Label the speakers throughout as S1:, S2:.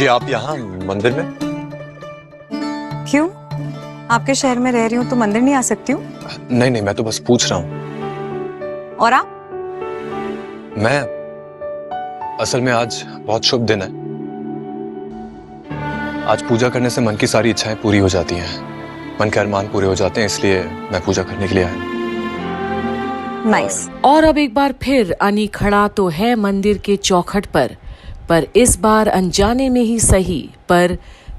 S1: जी आप यहाँ मंदिर में?
S2: क्यों? आपके शहर में रह रही हूँ तो मंदिर नहीं आ सकती हूँ?
S1: नहीं नहीं, मैं तो बस पूछ रहा हूँ।
S2: और आप?
S1: मैं असल में आज बहुत शुभ दिन है। आज पूजा करने से मन की सारी इच्छाएं पूरी हो जाती हैं, मन के अरमान पूरे हो जाते हैं, इसलिए मैं पूजा करने के लिए आया।
S2: नाइस।
S3: और अब एक बार फिर अनी खड़ा तो है मंदिर के चौखट पर इस बार अनजाने में ही सही, पर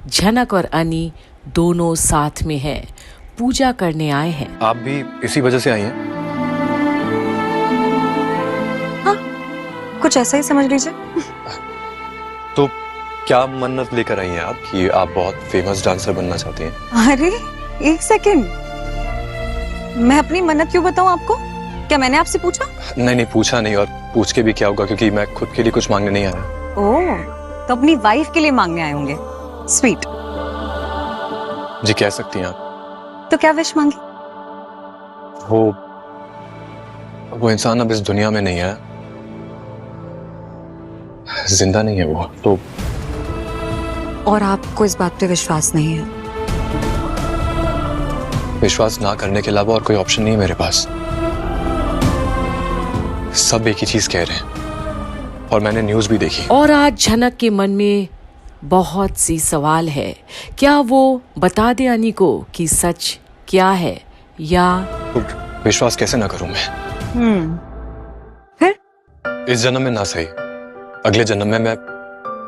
S3: झनक और अनी दोनों साथ में हैं, पूजा करने आए हैं।
S1: आप भी इसी वजह से आई हैं?
S2: हाँ, कुछ ऐसा ही समझ लीजिए।
S1: तो क्या मन्नत लेकर आई हैं आप कि आप बहुत फेमस डांसर बनना चाहती हैं?
S2: अरे एक सेकंड, मैं अपनी मन्नत क्यों बताऊं आपको? क्या मैंने आपसे पूछा?
S1: नहीं, पूछा नहीं, और पूछ के भी क्या होगा, क्योंकि मैं खुद के लिए कुछ मांगने नहीं आया।
S2: ओह, तो अपनी वाइफ के लिए मांगने आए होंगे। स्वीट।
S1: जी कह सकती हैं आप।
S2: तो क्या विश मांगी?
S1: वो इंसान अब इस दुनिया में नहीं है, जिंदा नहीं है वो तो।
S2: और आपको इस बात पे विश्वास नहीं है?
S1: विश्वास ना करने के अलावा और कोई ऑप्शन नहीं है मेरे पास। सब एक ही चीज कह रहे हैं और मैंने न्यूज़ भी देखी।
S3: और आज झनक के मन में बहुत सी सवाल है। क्या वो बता दे अनी को कि सच क्या है, या
S1: तो विश्वास कैसे ना करूं मैं?
S2: फिर?
S1: इस जन्म में ना सही, अगले जन्म में मैं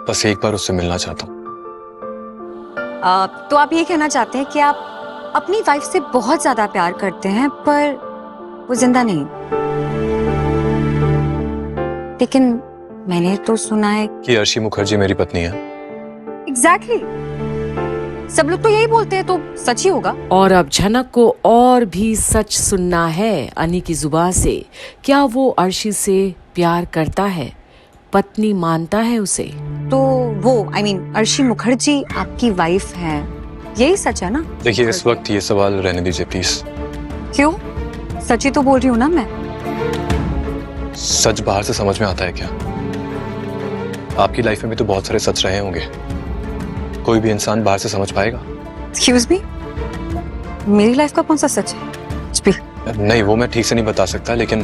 S1: बस एक बार उससे मिलना चाहता हूँ।
S2: तो आप ये कहना चाहते हैं कि आप अपनी वाइफ से बहुत ज्यादा प्यार करते हैं, पर वो जिंदा नहीं? लेकिन मैंने तो सुना है
S1: कि अर्शी मुखर्जी मेरी पत्नी है।
S2: एग्जैक्टली। सब लोग तो यही बोलते हैं, तो सच ही होगा।
S3: और अब झनक को और भी सच सुनना है अनी की जुबान से। क्या वो अर्शी से प्यार करता है, पत्नी मानता है उसे?
S2: तो वो अर्शी मुखर्जी आपकी वाइफ है, यही सच है ना?
S1: देखिए इस वक्त ये सवाल रहने दीजिए प्लीज।
S2: क्यों? सच ही तो बोल रही हूँ ना मैं।
S1: सच बाहर से समझ में आता है क्या? आपकी लाइफ में भी तो बहुत सारे सच रहे होंगे, कोई भी इंसान बाहर से समझ पाएगा?
S2: एक्सक्यूज मी, मेरी लाइफ का कौन सा सच है? कुछ भी
S1: नहीं, वो मैं ठीक से नहीं बता सकता, लेकिन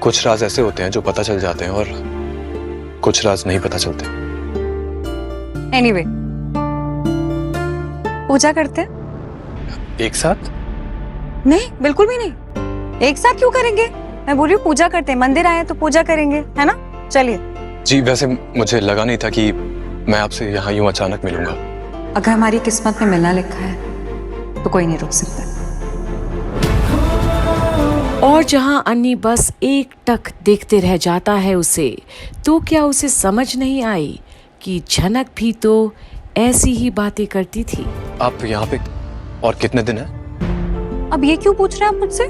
S1: कुछ राज ऐसे होते हैं जो पता चल जाते हैं और कुछ राज नहीं पता चलते।
S2: एनीवे, पूजा करते हैं?
S1: एक साथ?
S2: नहीं, बिल्कुल भी नहीं। एक साथ क्यों करेंगे? मैं बोल रही हूँ पूजा करते हैं, मंदिर आए तो पूजा करेंगे, है ना? चलिए।
S1: जी वैसे मुझे लगा नहीं था कि मैं आपसे यहाँ यूं अचानक मिलूंगा।
S2: अगर हमारी किस्मत में मिलना लिखा है तो कोई नहीं रोक सकता।
S3: और जहां अन्नी बस एक टक देखते रह जाता है उसे, तो क्या उसे समझ नहीं आई कि झनक भी तो ऐसी ही बातें करती थी?
S1: आप यहाँ पे और कितने दिन हैं?
S2: अब ये क्यों पूछ रहे हैं आप मुझसे?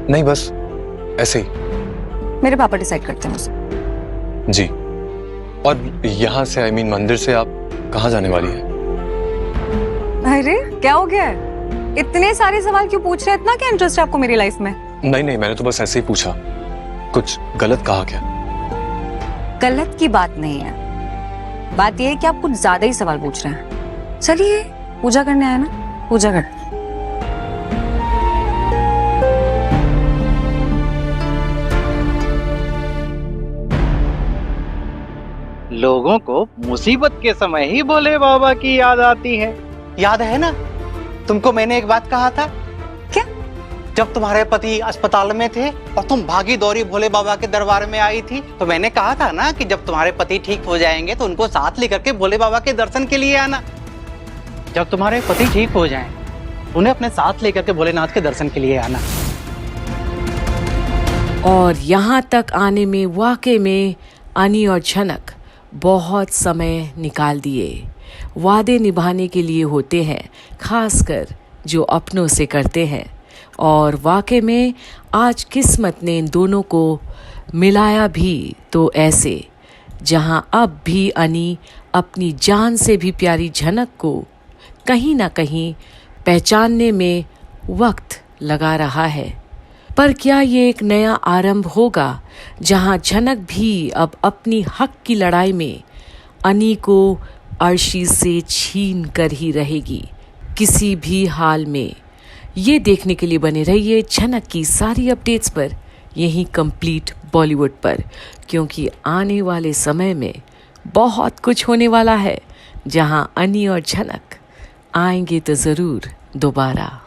S1: नहीं बस ऐसे ही।
S2: मेरे पापा डिसाइड करते हैं मुझसे।
S1: जी, और यहाँ से मंदिर से आप कहाँ जाने वाली है?
S2: अरे क्या हो गया है? इतने सारे सवाल क्यों पूछ रहे हैं? इतना क्या इंटरेस्ट है आपको मेरी लाइफ में?
S1: नहीं, मैंने तो बस ऐसे ही पूछा। कुछ गलत कहा क्या?
S2: गलत की बात नहीं है, बात यह है कि आप कुछ ज्यादा ही सवाल पूछ रहे हैं। चलिए, पूजा करने आए ना, पूजा कर।
S4: लोगों को मुसीबत के समय ही भोले बाबा की याद आती है। याद है ना, तुमको मैंने एक बात कहा था।
S2: क्या?
S4: जब तुम्हारे पति अस्पताल में थे और तुम भागी दौड़ी भोले बाबा के दरबार में आई थी, तो मैंने कहा था ना कि जब तुम्हारे पति ठीक हो जाएंगे तो उनको साथ लेकर के भोले बाबा के दर्शन के लिए आना। जब तुम्हारे पति ठीक हो जाएं, उन्हें अपने साथ लेकर के भोलेनाथ के दर्शन के लिए आना।
S3: और यहाँ तक आने में वाकई में अनी और झनक बहुत समय निकाल दिए। वादे निभाने के लिए होते हैं, खासकर जो अपनों से करते हैं। और वाकई में आज किस्मत ने इन दोनों को मिलाया भी तो ऐसे, जहां अब भी अनी अपनी जान से भी प्यारी झनक को कहीं ना कहीं पहचानने में वक्त लगा रहा है। पर क्या ये एक नया आरंभ होगा जहां झनक भी अब अपनी हक की लड़ाई में अनी को अर्शी से छीन कर ही रहेगी किसी भी हाल में। ये देखने के लिए बने रहिए छनक की सारी अपडेट्स पर, यहीं कंप्लीट बॉलीवुड पर, क्योंकि आने वाले समय में बहुत कुछ होने वाला है, जहां अनी और छनक आएंगे तो ज़रूर दोबारा।